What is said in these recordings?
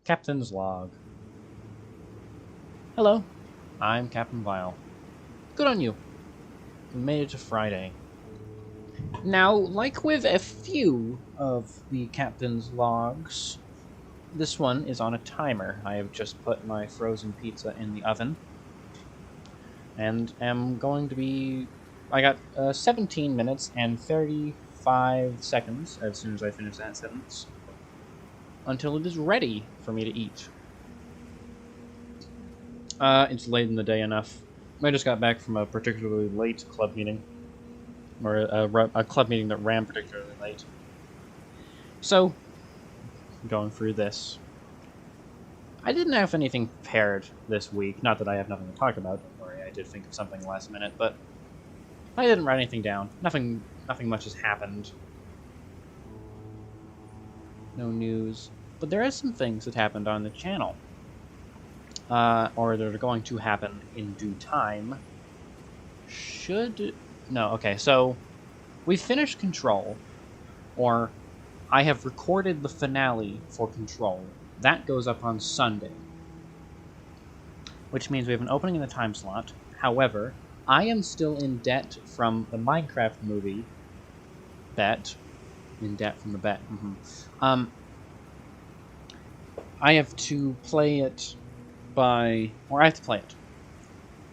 Captain's Log. Hello, I'm Captain Vile. Good on you. We made it to Friday. Now, like with a few of the Captain's Logs, this one is on a timer. I have just put my frozen pizza in the oven. And am going to be... I got 17 minutes and 35 seconds as soon as I finish that sentence, until it is ready for me to eat. It's late in the day enough. I just got back from a particularly late club meeting. Or a club meeting that ran particularly late. So, going through this. I didn't have anything prepared this week. Not that I have nothing to talk about. Don't worry, I did think of something last minute, but I didn't write anything down. Nothing much has happened. No news. But there are some things that happened on the channel. Or that are going to happen in due time. No, okay, so we finished Control, or I have recorded the finale for Control. That goes up on Sunday, which means we have an opening in the time slot. However, I am still in debt from the Minecraft movie bet. In debt from the bet. I have to play it I have to play it.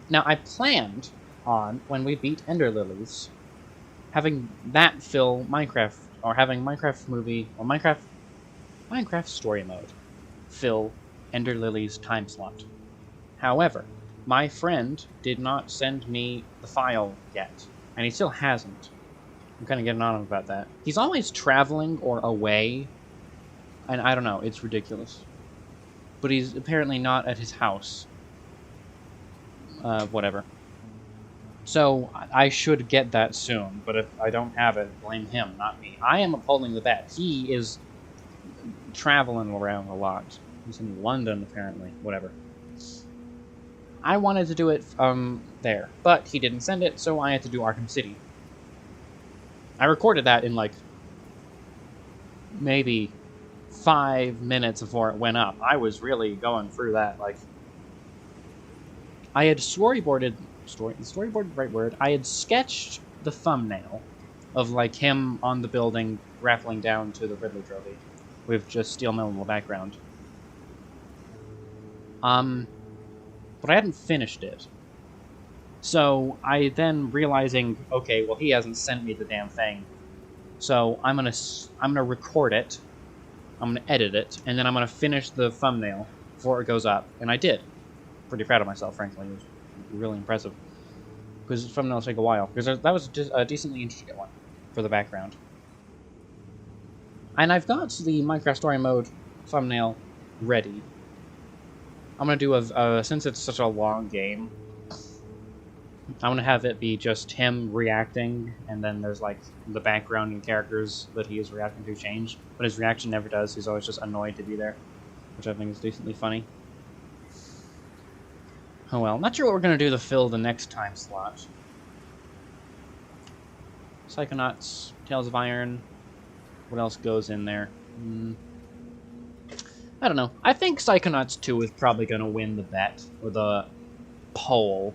Now, I planned on, when we beat Ender Lilies, having that fill Minecraft, or having Minecraft movie, or Minecraft story mode fill Ender Lilies time slot. However, my friend did not send me the file yet, and he still hasn't. I'm kind of getting on him about that. He's always traveling or away, and I don't know, it's ridiculous. But he's apparently not at his house. Whatever. So, I should get that soon, but if I don't have it, blame him, not me. I am upholding the bet. He is traveling around a lot. He's in London, apparently. Whatever. I wanted to do it there, but he didn't send it, so I had to do Arkham City. I recorded that in, like, maybe 5 minutes before it went up. I was really going through that, like... I had storyboarded the right word? I had sketched the thumbnail of, like, him on the building grappling down to the Riddler trophy with just Steel Mill in the background. But I hadn't finished it. So, I then realizing, okay, well, he hasn't sent me the damn thing. So, I'm gonna record it, I'm gonna edit it, and then I'm gonna finish the thumbnail before it goes up. And I did. Pretty proud of myself, frankly. It was really impressive. Because thumbnails take a while. Because that was just a decently interesting one for the background. And I've got the Minecraft Story Mode thumbnail ready. I'm gonna do since it's such a long game, I'm gonna have it be just him reacting, and then there's like the background and characters that he is reacting to change, but his reaction never does. He's always just annoyed to be there, which I think is decently funny. Oh well, not sure what we're gonna do to fill the next time slot. Psychonauts, Tales of Iron, what else goes in there? I don't know. I think Psychonauts 2 is probably gonna win the bet, or the poll.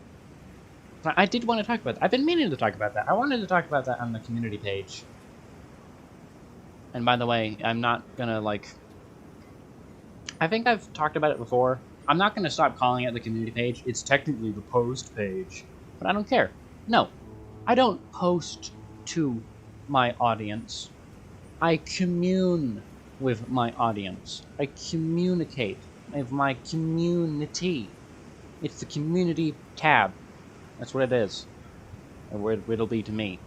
I did want to talk about that. I've been meaning to talk about that. I wanted to talk about that on the community page. And by the way, I'm not gonna, like... I think I've talked about it before. I'm not gonna stop calling it the community page. It's technically the post page. But I don't care. No. I don't post to my audience. I commune with my audience. I communicate with my community. It's the community tab. That's what it is. Or what it'll be to me.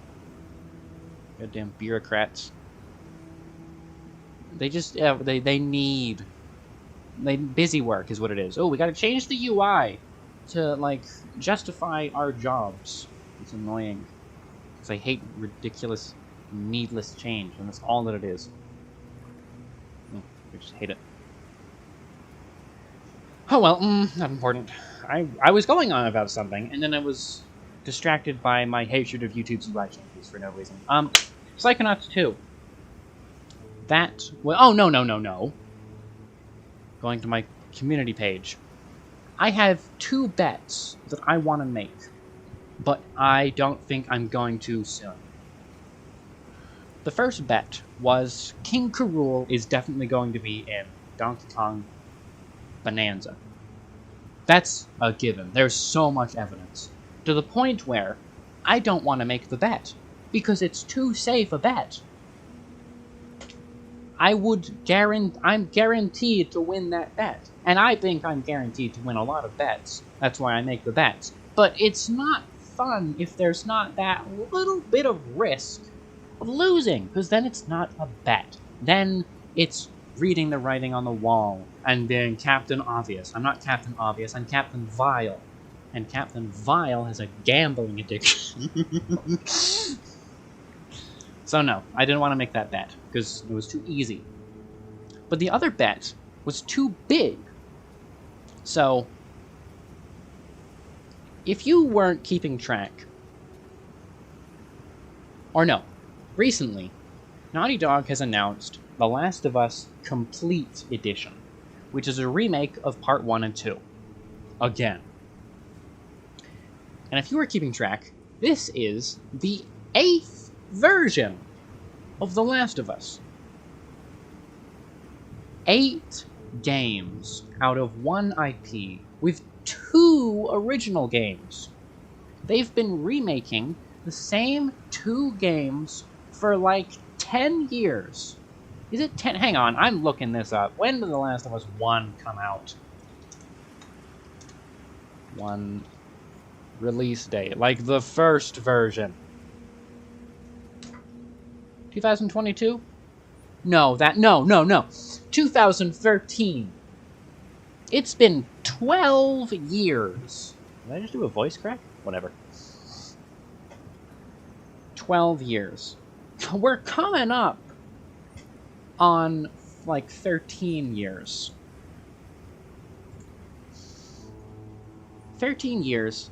Goddamn bureaucrats. They just, they need... busy work is what it is. Oh, we gotta change the UI to, like, justify our jobs. It's annoying. Because I hate ridiculous, needless change, and that's all that it is. I just hate it. Oh well, not important. I was going on about something, and then I was distracted by my hatred of YouTube's UI changes for no reason. Psychonauts 2. That... Well, oh, no. going to my community page. I have 2 bets that I want to make, but I don't think I'm going to soon. The first bet was King K. Rool is definitely going to be in Donkey Kong Bonanza. That's a given. There's so much evidence. To the point where I don't want to make the bet, because it's too safe a bet. I'm guaranteed to win that bet. And I think I'm guaranteed to win a lot of bets. That's why I make the bets. But it's not fun if there's not that little bit of risk of losing, because then it's not a bet. Then it's reading the writing on the wall and being Captain Obvious. I'm not Captain Obvious, I'm Captain Vile. And Captain Vile has a gambling addiction. So no, I didn't want to make that bet, because it was too easy. But the other bet was too big. So, if you weren't keeping track, or no, recently, Naughty Dog has announced The Last of Us Complete Edition, which is a remake of Part 1 and 2. Again. And if you were keeping track, this is the 8th version of The Last of Us. 8 games out of 1 IP with 2 original games. They've been remaking the same 2 games for like 10 years. Is it 10? Hang on, I'm looking this up. When did The Last of Us 1 come out? 1 release date. Like the first version. 2022? No. 2013. It's been 12 years. Did I just do a voice crack? Whatever. 12 years. We're coming up on, like, 13 years. 13 years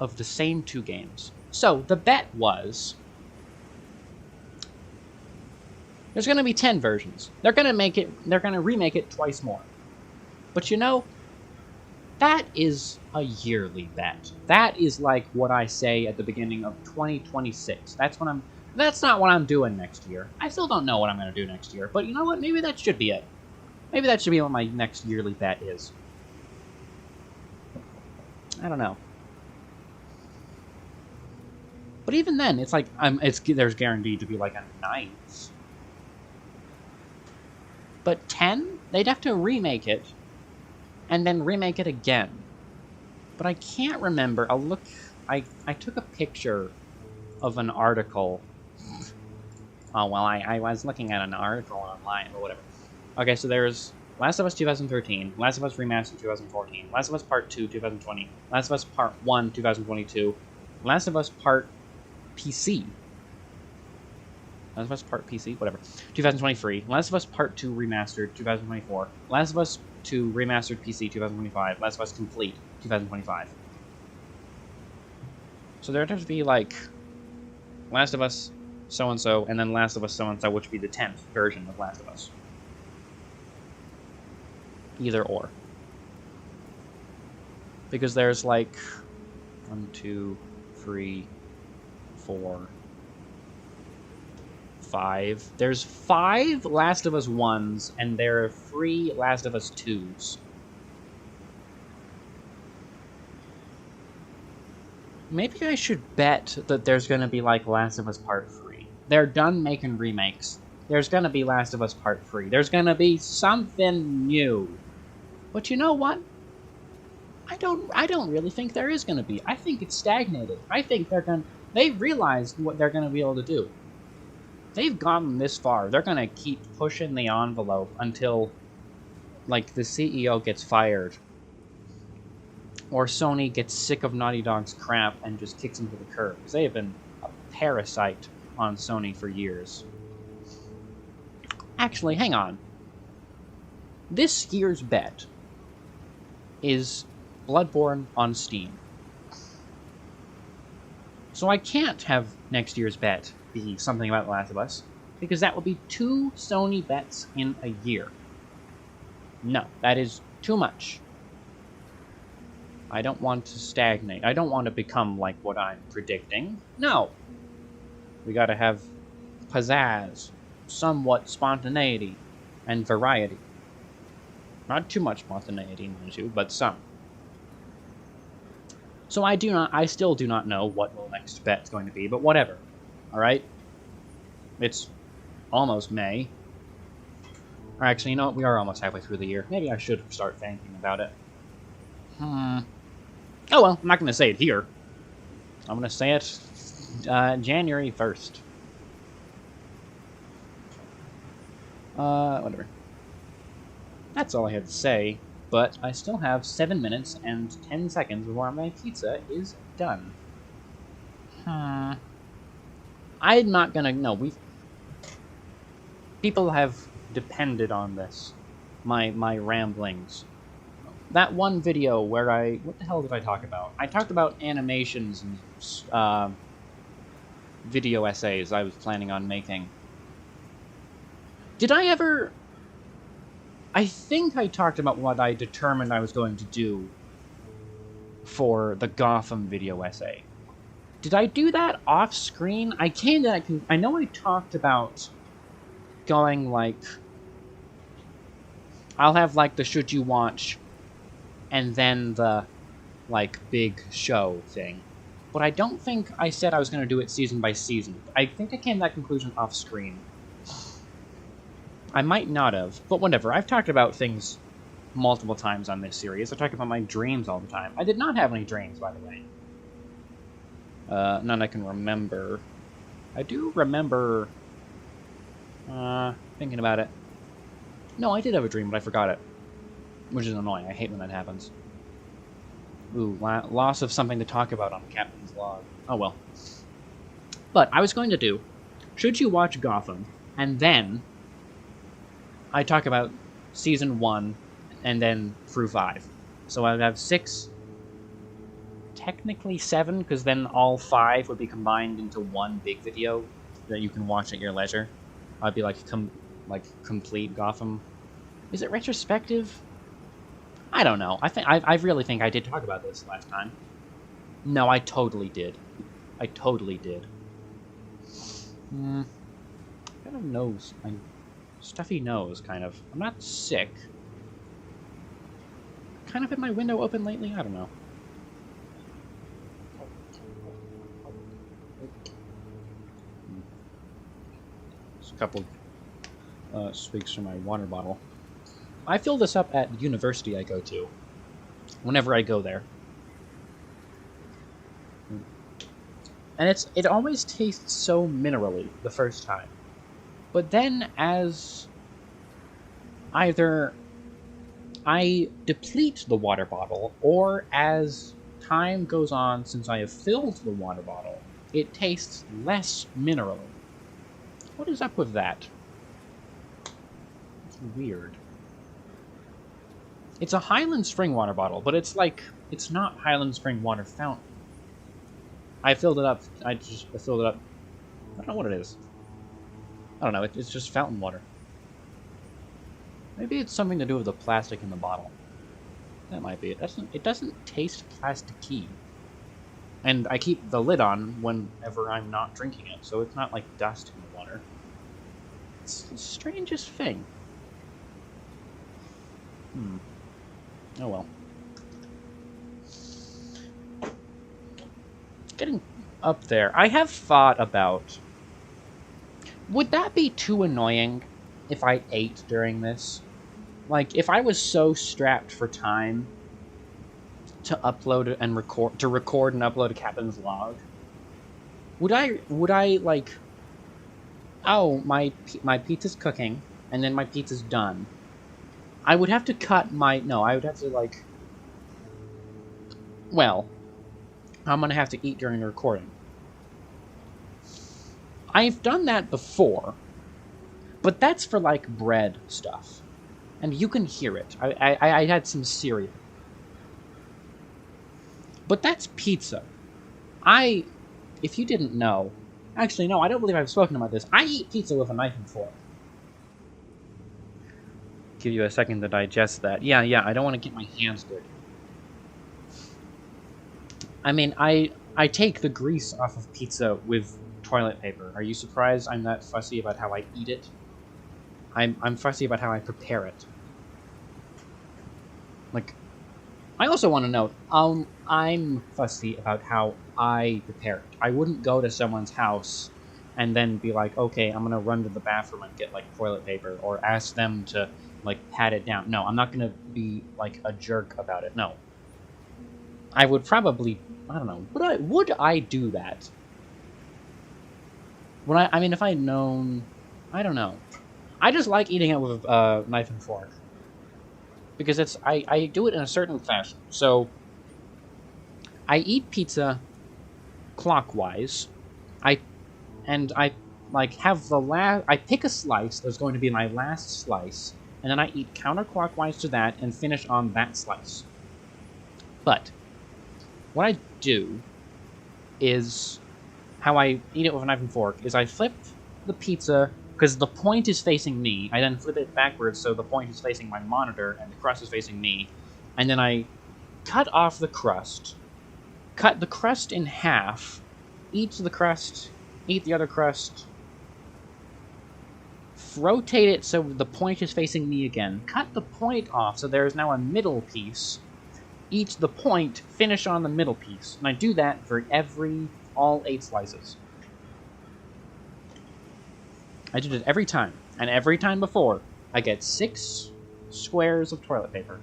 of the same 2 games. So, the bet was there's going to be 10 versions. They're going to remake it twice more. But you know, that is a yearly bet. That is like what I say at the beginning of 2026. That's not what I'm doing next year. I still don't know what I'm going to do next year, but you know what? Maybe that should be it. Maybe that should be what my next yearly bet is. I don't know. But even then, it's like there's guaranteed to be like a 9th. But 10? They'd have to remake it, and then remake it again. But I can't remember. I took a picture of an article. Oh, well, I was looking at an article online, or whatever. Okay, so there's Last of Us 2013, Last of Us Remastered 2014, Last of Us Part 2 2020, Last of Us Part 1 2022, Last of Us Part PC. Last of Us Part PC, whatever. 2023. Last of Us Part 2 Remastered, 2024. Last of Us 2 Remastered PC, 2025. Last of Us Complete, 2025. So there'd have to be, like, Last of Us so-and-so, and then Last of Us so-and-so, which would be the 10th version of Last of Us. Either or. Because there's, like, 1, 2, 3, 4... 5. There's 5 Last of Us 1s, and there are 3 Last of Us 2s. Maybe I should bet that there's gonna be, like, Last of Us Part 3. They're done making remakes. There's gonna be Last of Us Part 3. There's gonna be something new. But you know what? I don't really think there is gonna be. I think it's stagnated. I think they've realized what they're gonna be able to do. They've gotten this far. They're gonna keep pushing the envelope until, like, the CEO gets fired. Or Sony gets sick of Naughty Dog's crap and just kicks them to the curb. Because they have been a parasite on Sony for years. Actually, hang on. This year's bet is Bloodborne on Steam. So I can't have next year's bet be something about The Last of Us, because that would be 2 Sony bets in a year. No, that is too much. I don't want to stagnate. I don't want to become like what I'm predicting. No. We gotta have pizzazz, somewhat spontaneity, and variety. Not too much spontaneity, mind you, but some. So I still do not know what the next bet's going to be, but whatever. Alright? It's almost May. Or actually, you know what? We are almost halfway through the year. Maybe I should start thinking about it. Oh well, I'm not going to say it here. I'm going to say it January 1st. Whatever. That's all I had to say, but I still have 7 minutes and 10 seconds before my pizza is done. I'm not gonna... No, people have depended on this. My ramblings. That one video where what the hell did I talk about? I talked about animations and, video essays I was planning on making. Did I ever... I think I talked about what I determined I was going to do for the Gotham video essay. Did I do that off screen? I know I talked about going, like... I'll have, like, the should you watch, and then the, like, big show thing. But I don't think I said I was going to do it season by season. I think I came to that conclusion off screen. I might not have, but whatever. I've talked about things multiple times on this series. I talk about my dreams all the time. I did not have any dreams, by the way. None I can remember. I do remember... thinking about it. No, I did have a dream, but I forgot it. Which is annoying. I hate when that happens. Ooh, loss of something to talk about on Captain's Log. Oh well. But I was going to do... Should you watch Gotham, and then... I talk about Season 1, and then through 5. So I'd have 6... Technically 7, because then all 5 would be combined into one big video that you can watch at your leisure. I'd be like, complete Gotham. Is it retrospective? I don't know. I really think I did talk about this last time. No, I totally did. I totally did. Kind of nose. Stuffy nose, kind of. I'm not sick. Kind of had my window open lately? I don't know. Just a couple swigs from my water bottle. I fill this up at the university I go to. Whenever I go there. And it always tastes so minerally the first time. But then as either I deplete the water bottle, or as time goes on since I have filled the water bottle, it tastes less minerally. What is up with that? It's weird. It's a Highland Spring water bottle, but it's not Highland Spring water fountain. I filled it up. I filled it up. I don't know what it is. I don't know. It's just fountain water. Maybe it's something to do with the plastic in the bottle. That might be it. It doesn't taste plasticky. And I keep the lid on whenever I'm not drinking it, so it's not like dust in the water. It's the strangest thing. Oh well. Getting up there. I have thought about... Would that be too annoying if I ate during this? Like, if I was so strapped for time to upload and record and upload a Captain's Log, would I like, oh, my pizza's cooking, and then my pizza's done. I would have to cut my... No, I would have to, like... Well, I'm gonna have to eat during the recording. I've done that before, but that's for, like, bread stuff. And you can hear it. I had some cereal. But that's pizza. If you didn't know... Actually, no, I don't believe I've spoken about this. I eat pizza with a knife and fork. Give you a second to digest that. Yeah, I don't want to get my hands dirty. I mean, I take the grease off of pizza with toilet paper. Are you surprised I'm that fussy about how I eat it? I'm fussy about how I prepare it. Like, I also want to note, I'm fussy about how I prepare it. I wouldn't go to someone's house and then be like, okay, I'm gonna run to the bathroom and get, like, toilet paper, or ask them to, like, pat it down. No, I'm not gonna be, like, a jerk about it. No. I would probably, I don't know, would I do that? I mean, if I had known, I don't know. I just like eating it with a knife and fork. Because I do it in a certain fashion. So, I eat pizza clockwise. I like have I pick a slice that's going to be my last slice, and then I eat counterclockwise to that and finish on that slice. But what I do is how I eat it with a knife and fork is I flip the pizza because the point is facing me. I then flip it backwards so the point is facing my monitor and the crust is facing me, and then I cut off the crust, cut the crust in half, eat the crust, eat the other crust, rotate it so the point is facing me again, cut the point off so there is now a middle piece, eat the point, finish on the middle piece. And I do that for all 8 slices. I did it every time, and every time before, I get 6 squares of toilet paper,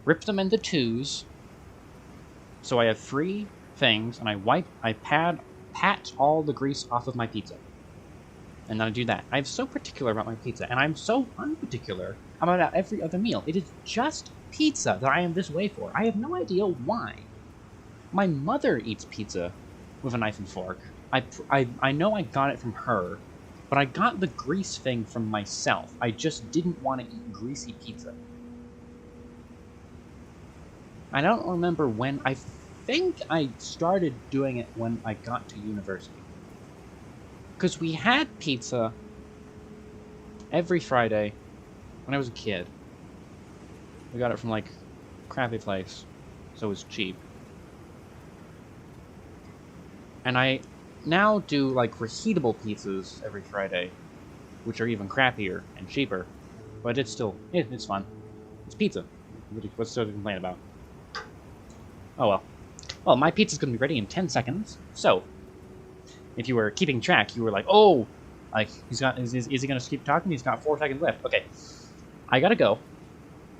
rip them into 2s, so I have 3 things, and I pat all the grease off of my pizza. And then I do that. I'm so particular about my pizza, and I'm so unparticular about every other meal. It is just pizza that I am this way for. I have no idea why. My mother eats pizza with a knife and fork. I know I got it from her, but I got the grease thing from myself. I just didn't want to eat greasy pizza. I don't remember when. I think I started doing it when I got to university. Because we had pizza every Friday when I was a kid. We got it from, like, a crappy place, so it was cheap. And I now do, like, reheatable pizzas every Friday, which are even crappier and cheaper. But it's still, it's fun. It's pizza. What's still to complain about? Oh well. Well, my pizza's gonna be ready in 10 seconds, so if you were keeping track, you were like, oh, like, is he gonna keep talking? He's got 4 seconds left. Okay, I gotta go.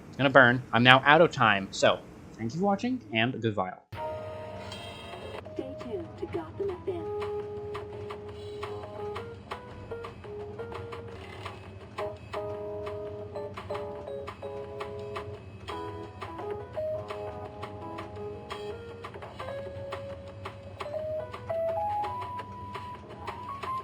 It's gonna burn. I'm now out of time, so thank you for watching, and goodbye. Stay tuned to Gotham FM.